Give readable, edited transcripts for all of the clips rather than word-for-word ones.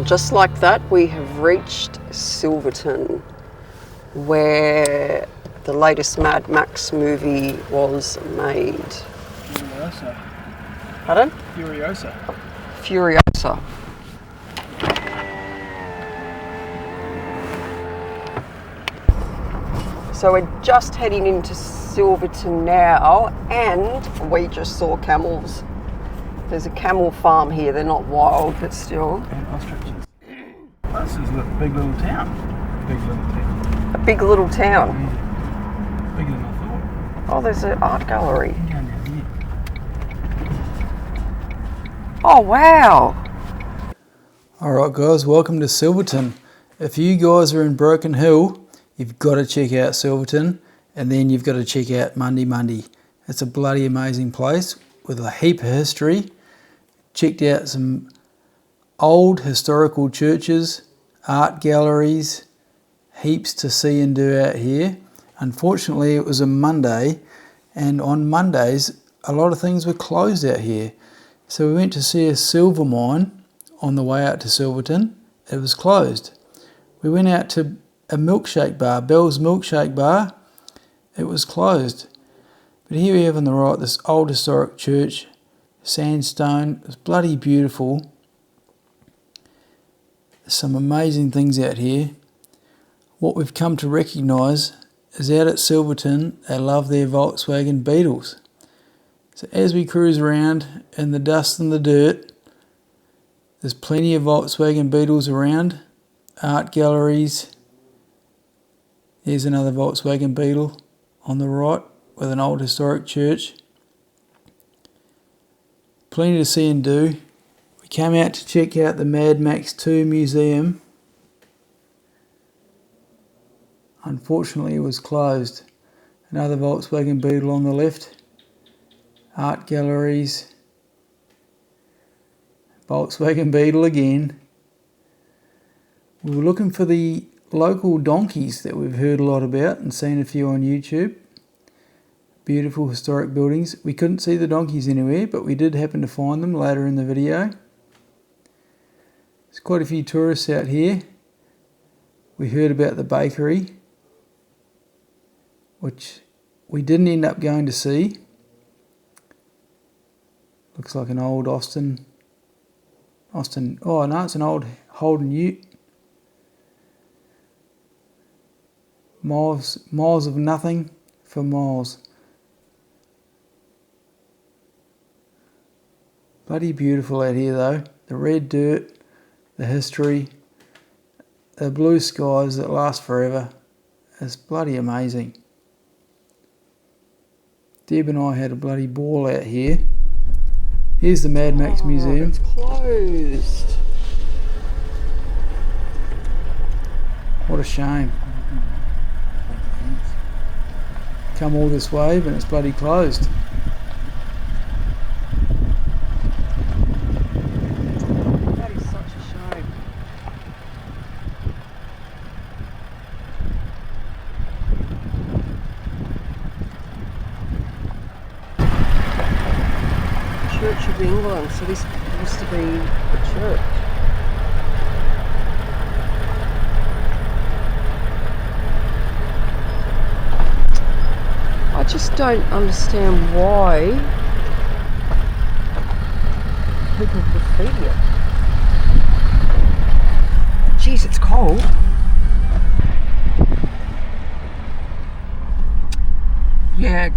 just like that, we have reached Silverton, where the latest Mad Max movie was made. Furiosa. Pardon? Furiosa. Furiosa. So we're just heading into Silverton now, and we just saw camels. There's a camel farm here. They're not wild, but still. And ostriches. Oh, this is a big little town. Big little town. A big little town. Yeah. Bigger than I thought. Oh, there's an art gallery. Down here. Oh, wow. Alright guys, welcome to Silverton. If you guys are in Broken Hill, you've got to check out Silverton, and then you've got to check out Mundi Mundi. It's a bloody amazing place with a heap of history. Checked out some old historical churches, art galleries, heaps to see and do out here. Unfortunately, it was a Monday, and on Mondays, a lot of things were closed out here. So we went to see a silver mine on the way out to Silverton. It was closed. We went out to a milkshake bar, Bell's Milkshake Bar. It was closed. But here we have on the right this old historic church, sandstone. It's bloody beautiful. There's some amazing things out here. What we've come to recognise is out at Silverton, they love their Volkswagen Beetles. So as we cruise around in the dust and the dirt, there's plenty of Volkswagen Beetles around, art galleries. There's another Volkswagen Beetle on the right with an old historic church. Plenty to see and do. We came out to check out the Mad Max 2 museum. Unfortunately, it was closed. Another Volkswagen Beetle on the left. Art galleries. Volkswagen Beetle again. We were looking for the local donkeys that we've heard a lot about and seen a few on YouTube. Beautiful historic buildings. We couldn't see the donkeys anywhere, but we did happen to find them later in the video. There's quite a few tourists out here. We heard about the bakery, which we didn't end up going to see. Looks like an old Austin. Oh no, it's an old Holden Ute. Miles of nothing for miles. Bloody beautiful out here though. The red dirt, the history, the blue skies that last forever. It's bloody amazing. Deb and I had a bloody ball out here. Here's the Mad Max Museum. It's closed. What a shame. Come all this way, but it's bloody closed. That is such a shame. Church of England, so this used to be a church. I just don't understand why people graffiti it. Jeez, it's cold. Yeah,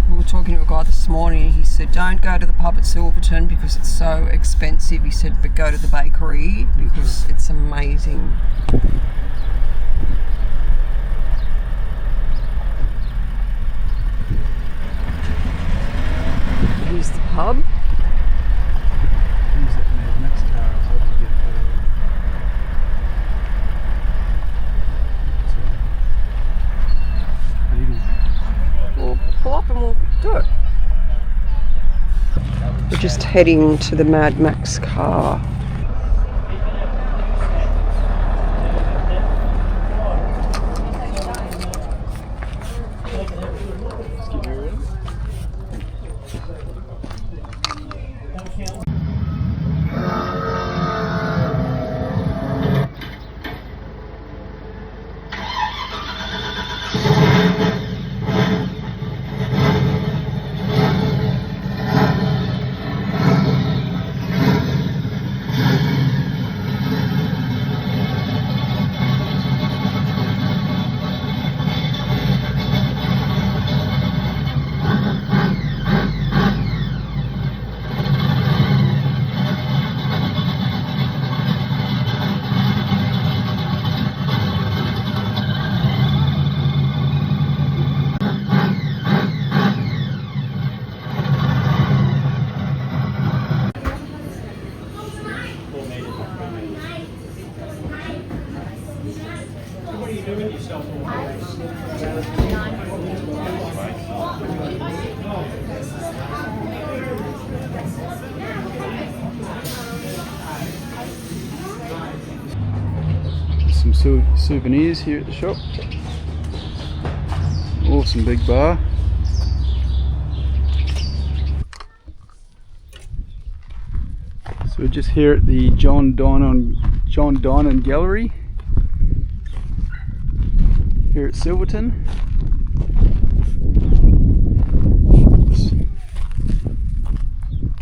we were talking to a guy this morning. He said, don't go to the pub at Silverton because it's so expensive. He said, but go to the bakery because it's amazing. Here's the pub. Who's that Mad Max car? I was hoping to get a photo of it. We'll pull up and we'll do it. We're just heading to the Mad Max car. Some souvenirs here at the shop. Awesome big bar. So we're just here at the John Donnan Gallery here at Silverton.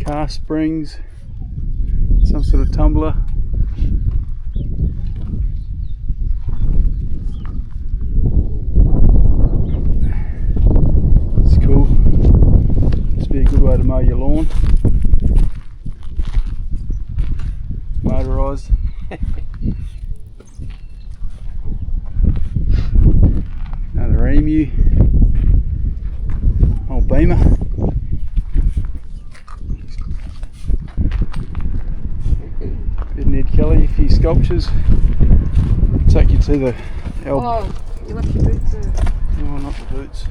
Car springs, some sort of tumbler. It's cool. This would be a good way to mow your lawn. Motorised. Another emu. Old beamer. Bit of Ned Kelly, a few sculptures. Take you to the Oh, you left your boots there. Oh, not the boots.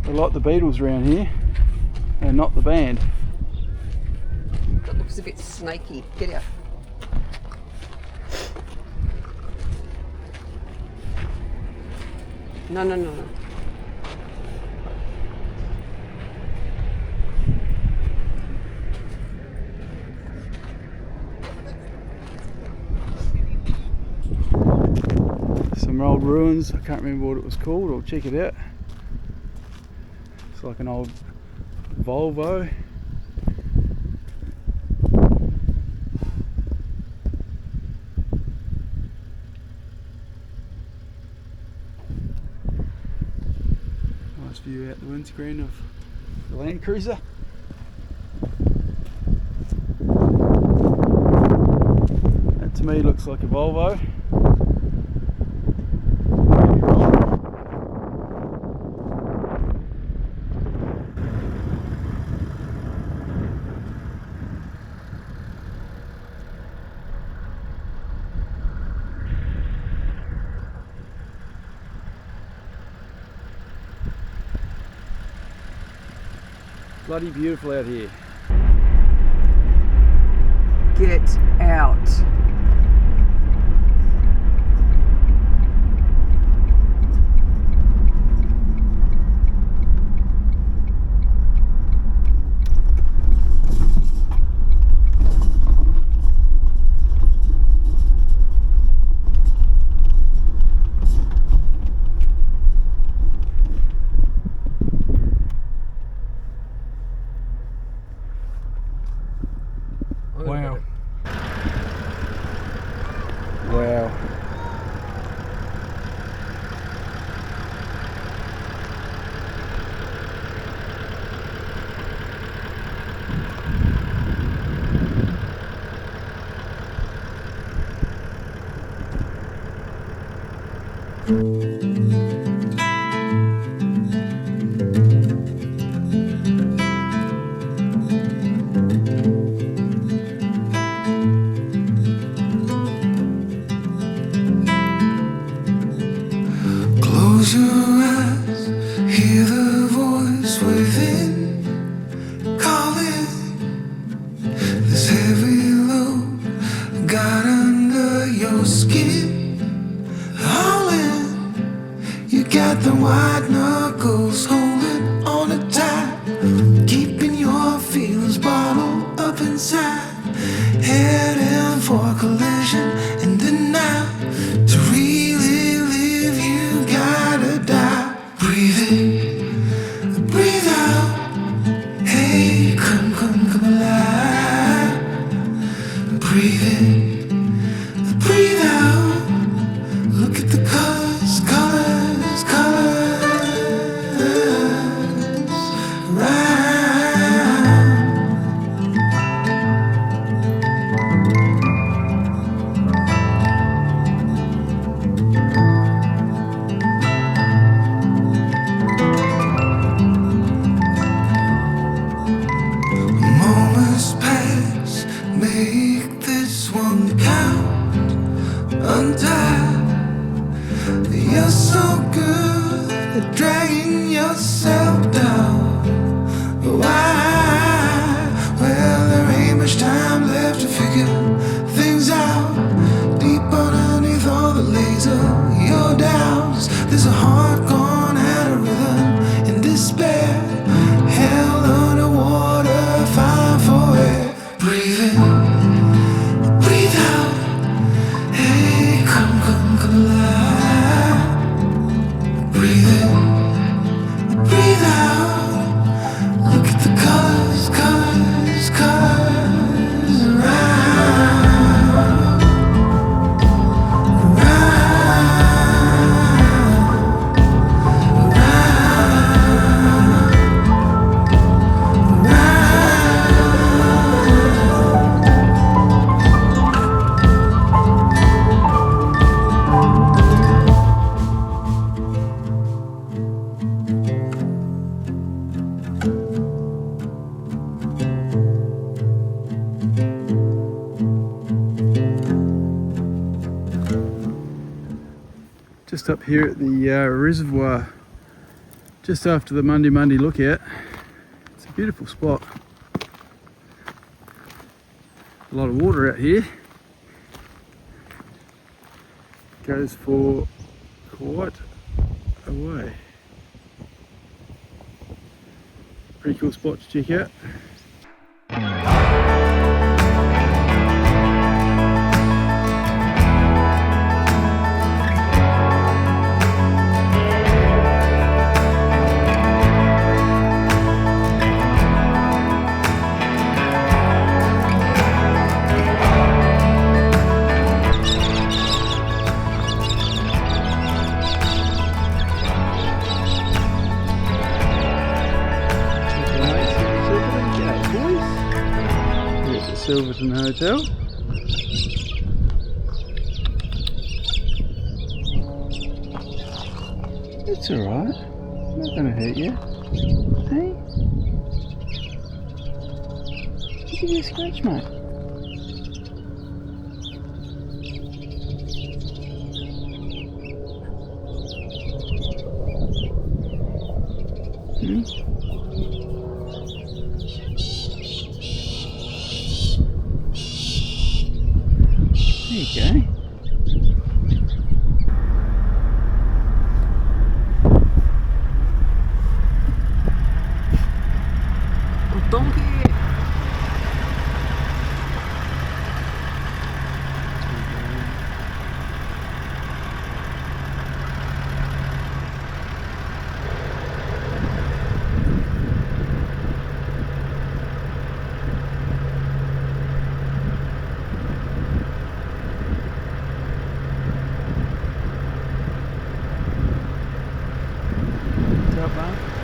I like the Beatles around here, and not the band. That looks a bit snaky. Get out. No, no, no, no. Some old ruins, I can't remember what it was called, I'll check it out. It's like an old Volvo. Nice view out the windscreen of the Land Cruiser. That to me looks like a Volvo. Bloody beautiful out here. Get out. Wow. Wow. Close your eyes, hear the voice within calling. This heavy load got under your skin, hauling. You got the white knuckles holding on it tight, keeping your feelings bottled up inside. Heading for collision and denial. To really live, you gotta die. Breathe in, breathe out. Hey, come alive. Breathe in, breathe out. Look at the colors, colors, colors. Right. good at dragging yourself down. Why? Well, there ain't much time left to figure things out. Deep underneath all the laser, your doubts, there's a heart gone out of rhythm in despair. Hell underwater, fine for air. Breathe in, breathe out. Hey, come alive. Breathe in, breathe out. Look at the colors around. Just up here at the reservoir, just after the Mundi Mundi lookout. It's a beautiful spot. A lot of water out here. Goes for quite a way. Pretty cool spot to check out. Silverton Hotel. It's alright, not gonna hurt you. Hey? Give you a scratch, mate. There you go. Oh, donkey. What's up, man?